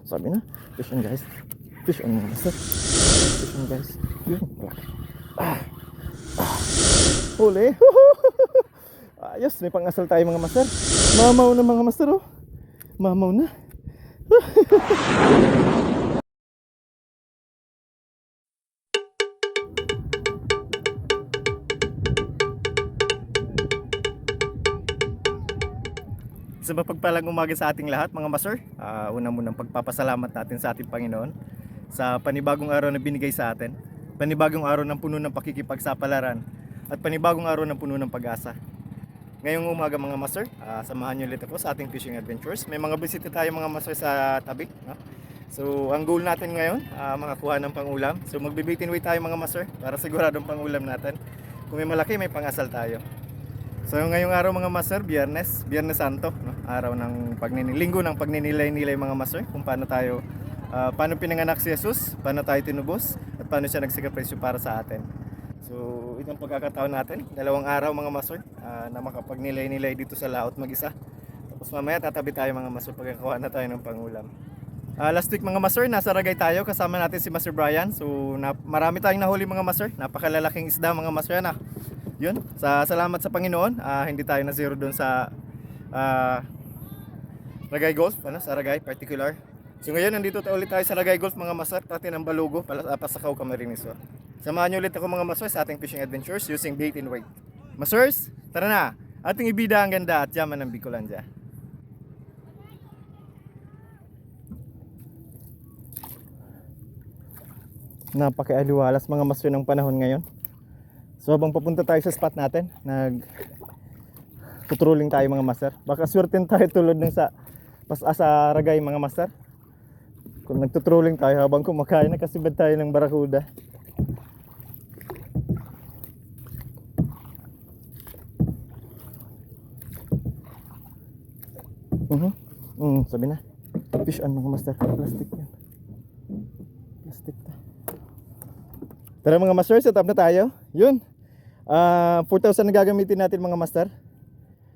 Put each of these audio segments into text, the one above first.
Sabi na, fish on guys. Fish on mga master. Fish on guys. Yun. Huli. Ayos, may pangasal tayo mga master. Mamaw na mga master oh. Mamaw na. Sa mapagpalang umaga sa ating lahat mga master. Una munang pagpapasalamat natin sa ating Panginoon sa panibagong araw na binigay sa atin. Panibagong araw ng puno ng pakikipagsapalaran at panibagong araw ng puno ng pag-asa. Ngayong umaga mga master, samahan niyo ulit ako sa ating fishing adventures. May mga bisita tayo mga master sa tabi, no? So ang goal natin ngayon, makakuha ng pangulam. So magbibitin weight tayo mga master para siguradong pangulam natin. Kung may malaki, may pangasal tayo. So ngayong araw mga master, Biyernes Santo, no? Araw ng linggo ng pagninilay-nilay mga master, kung paano tayo paano pinanganak si Jesus, paano tayo tinubos, at paano siya nagsakripisyo para sa atin. So itong pagkakataon natin, dalawang araw mga master, na makapagnilay-nilay dito sa laot mag-isa. Tapos mamaya tatabi tayo mga master, pagkakawa na tayo ng pangulam. Last week mga master, nasa Ragay tayo, kasama natin si Master Brian. So marami tayong nahuli mga master, napakalalaking isda mga master na. Yun, salamat sa Panginoon, hindi tayo na zero doon sa Ragay Golf, sa Ragay particular. So ngayon nandito ulit tayo sa Ragay Golf mga master, pati ng Balugo, Pasakaw, Camarines Sur. Samahan nyo ulit ako mga master sa ating fishing adventures using bait and weight. Masters, tara na, ating ibida ang ganda at yaman ng Bicolandia. Napaka-aliwalas mga master ng panahon ngayon. So habang papunta tayo sa spot natin, tutrolling tayo mga master. Baka swerten tayo tulad ng sa Ragay mga master. Kung nagtutrolling tayo habang kumakain, nakasibad tayo ng barakuda. Sabi na, fish on mga master. Plastic yan. Plastic ta. Tara mga master, set up na tayo. Yun. 4,000 na gagamitin natin mga master.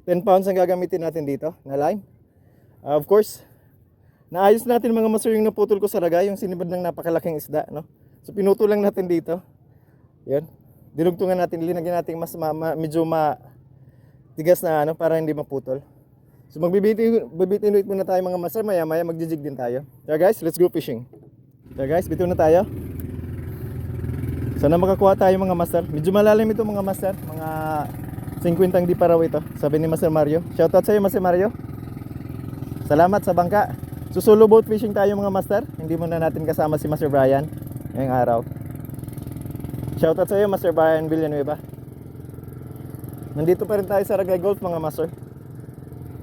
10 pounds ang gagamitin natin dito na line. Of course, naayos natin mga master yung naputol ko sa Ragay, yung sinibad ng napakalaking isda, no? So pinutol lang natin dito. Yan. Dinugtungan natin, linagyan natin medyo tigas na para hindi maputol. So magbibitin weight muna tayo mga master, maya magjijig din tayo. Tara guys, let's go fishing. Tara guys, bitaw na tayo. Sana makakuha tayo mga master. Medyo malalim ito mga master, mga 50 di pa raw ito, sabi ni Master Mario. Shoutout sa iyo Master Mario. Salamat sa bangka. So solo boat fishing tayo mga master. Hindi muna natin kasama si Master Brian ngayong araw. Shoutout sa iyo Master Brian Villanueva. Nandito pa rin tayo sa Ragay Golf mga master.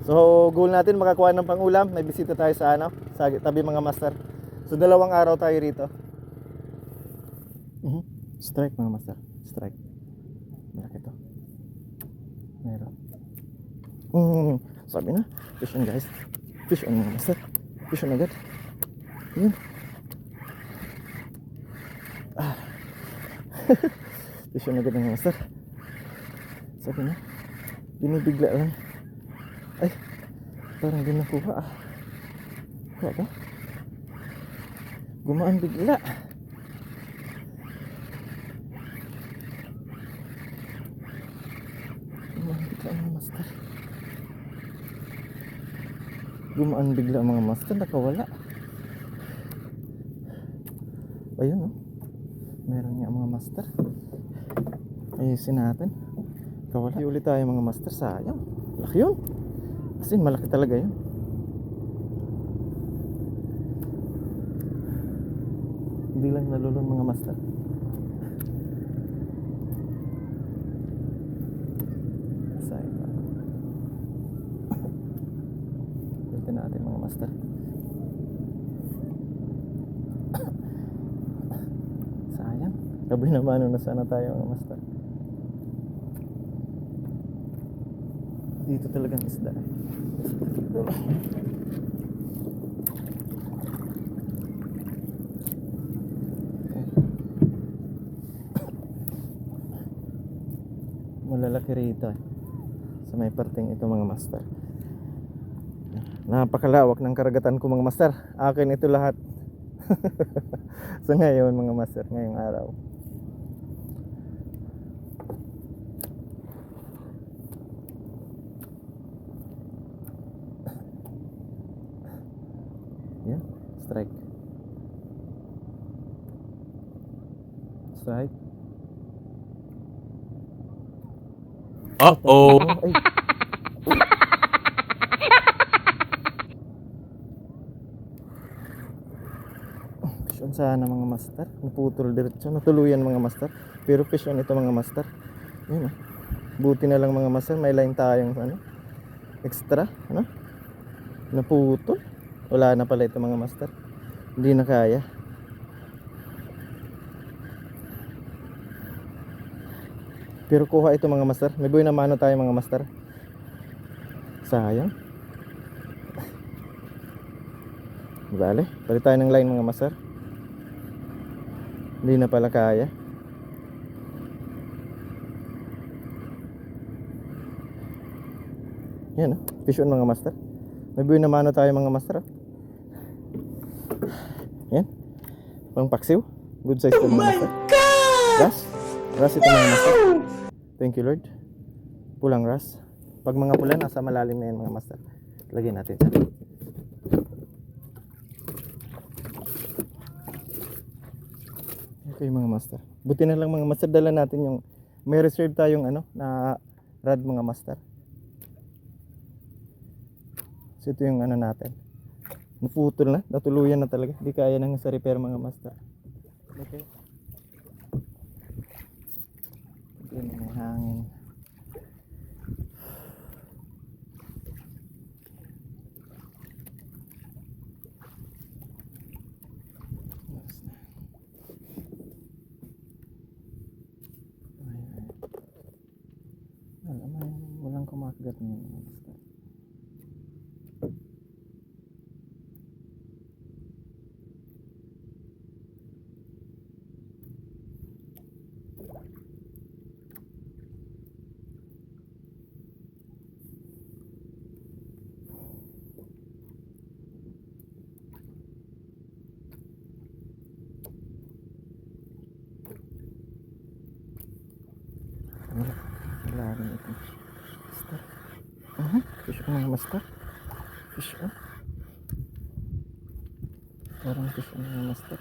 So goal natin makakuha ng pangulam. May bisita tayo sa sa tabi mga master. So dalawang araw tayo rito. Strike mga master. Strike. Malaki to. Meron. Sabi na, fish on guys. Fish on mga master. Fish on agad. Yun. Fish on agad mga master. Sabi na, binibigla lang. Ay, parang di nakuha Kuha ba? Gumaan bigla. Gumaan bigla mga master, nakawala. Ayun meron nga mga master. Ayusin natin. Kawala. Ulit tayo mga master, sayang. Laki yun. As in, malaki talaga yun. Hindi lang nalulun mga master. Natin mga master. Sayang. Sabi naman na sana tayo mga master. Dito talagang isda. Malalaki rito sa may parting ito mga master. Napakalawak ng karagatan ko mga master. Akin ito lahat. Sa ngayon mga master, ngayong araw. Yan, strike. Strike. Uh-oh. Ay. Fish on sana mga master. Naputol diretso. Natuluyan mga master. Pero fish on ito mga master. Yan ah. Buti na lang mga master. May line tayong ano, extra. Ano? Naputol. Wala na pala ito mga master. Hindi na kaya. Pero kuha ito mga master. May buhay na mano tayo mga master. Sayang. Bale, palit tayo ng line mga master. Hindi na pala kaya. Yan oh, fish on mga master. May buhay na mano tayo mga master. Yan. Pang paksiw. Good size ito mga master. Ras. Ras ito mga master. Thank you Lord. Pulang ras. Pag mga pula nasa malalim na yan mga master. Lagyan natin sa okay mga master. Buti na lang mga master, dala natin yung may reserve tayong ano na rod mga master. So ito yung ano natin. Naputol na, natuluyan na talaga. Hindi kaya nang sa repair mga master. Okay. Yan may hangin. Walang kumakagat na yun mga master. Wala rin ito master. Fish on mga master. Fish on. Parang fish on mga master.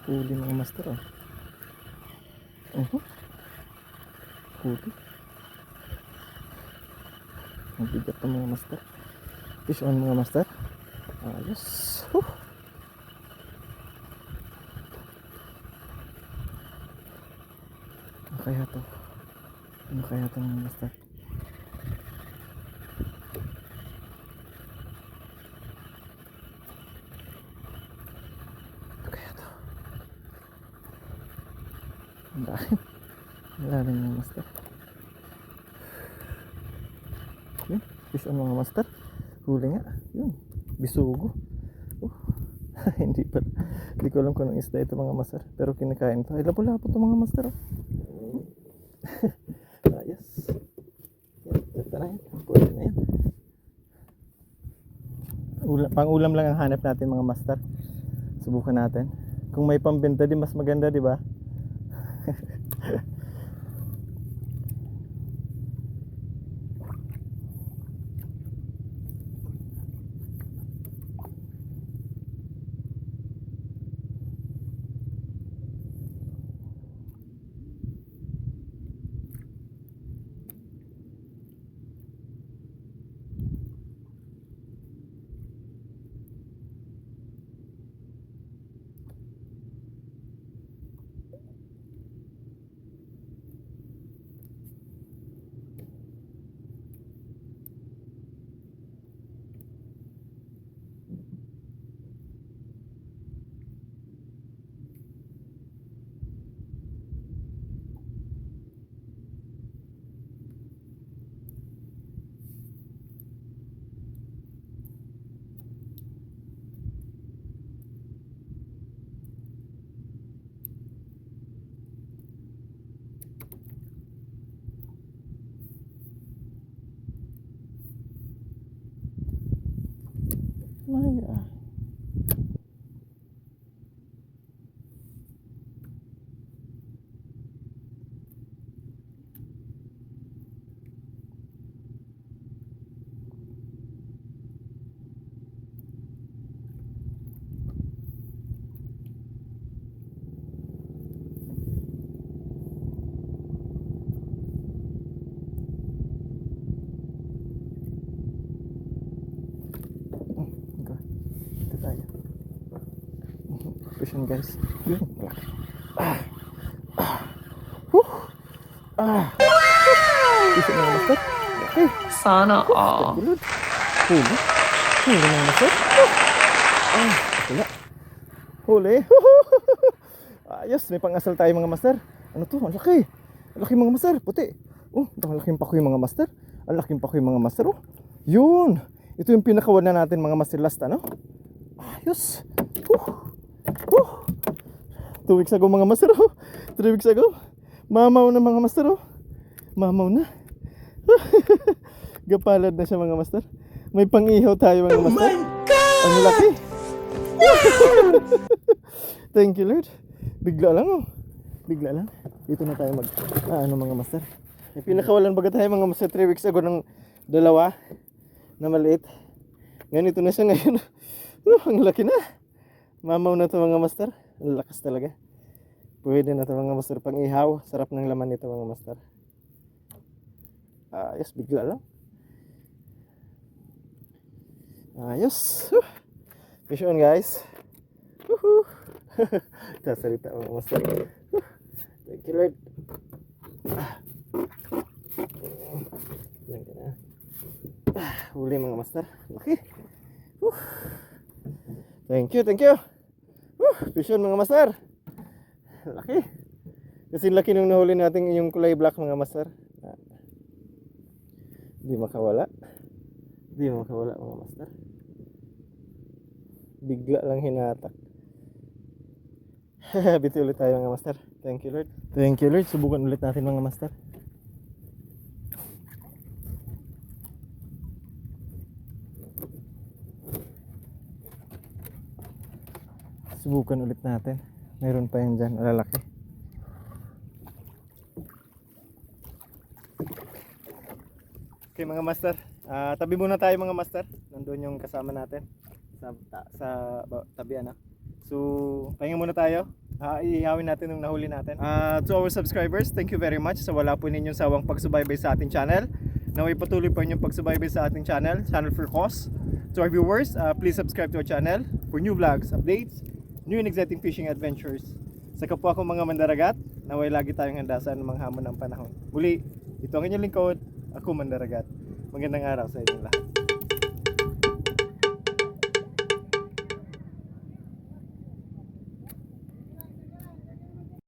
Huli mga master oh. Huli. Mabigat na mga master. Fish on mga master. Ayos. Ano kaya to? Ano kaya to mga master? Ano kaya to? Ang dahil. Wala rin mga master. Yun. Fish on mga master. Huli nga. Yun. Bisugo. Hindi pa. Hindi ko alam kung anong isda ito mga master. Pero kinakain to. Ay lapo-lapo to mga master. Ayos. Yan. Ito na yan. Pwede na yan. Pang ulam lang ang hanap natin mga master. Subukan natin. Kung may pambenta di mas maganda di ba? My, Ito tayo. Push on guys. Yun. Push on master. Okay. Sana all. Kulod. Huli. Huli mga master. Wala. Huli. Ayos, may pang-asal tayo mga master. Ano to? Ang laki. Ang laki mga master. Puti. Oh, ang laking pakoy mga master. Ang laking pakoy mga master. Oh. Yun. Ito yung pinakawan na natin mga master last ano. Ayos. 2 weeks ago mga master. 3 weeks ago. Mamaw na mga master. Mamaw na. Gapalad na siya mga master. May pang-ihaw tayo mga master. Oh my God! Ang laki. Thank you Lord. Bigla lang oh. Bigla lang. Dito na tayo ano mga master. May pinakawalan baga tayo mga master 3 weeks ago ng dalawa na maliit. Ganito na siya ngayon. Ang laki na. Mamaw na to mga master. Ang lakas talaga. Pwede na to mga master pang ihaw. Sarap ng laman nito mga master. Ayos, bigla lang. Ayos. Fish on guys. Kasalita mga master. Thank you Lord. Yan ka na. Huli mga master. Laki. Thank you, thank you. Fish on mga master. Laki. Kasi laki nung nahuli natin yung kulay black mga master. Di makawala. Di makawala mga master. Bigla lang hinatak. Biti ulit tayo mga master. Thank you Lord. Thank you Lord. Subukan ulit natin mga master. Subukan ulit natin. Mayroon pa yan dyan. Lalaki. Okay mga master. Tabi muna tayo mga master. Nandun yung kasama natin. Sa tabi ano. So, pahinga muna tayo. Iihawin natin yung nahuli natin. To our subscribers, thank you very much sa wala po ninyong sawang pagsubaybay sa ating channel. Naway patuloy pa inyong pagsubaybay sa ating channel, Channel for Cause. To our viewers, please subscribe to our channel for new vlogs, updates, new and exciting fishing adventures. Sa kapwa kong mga mandaragat, naway lagi tayong handa sa anumang hamon ng panahon. Muli, ito ang inyong lingkod, ako Mandaragat. Magandang araw sa inyong lahat.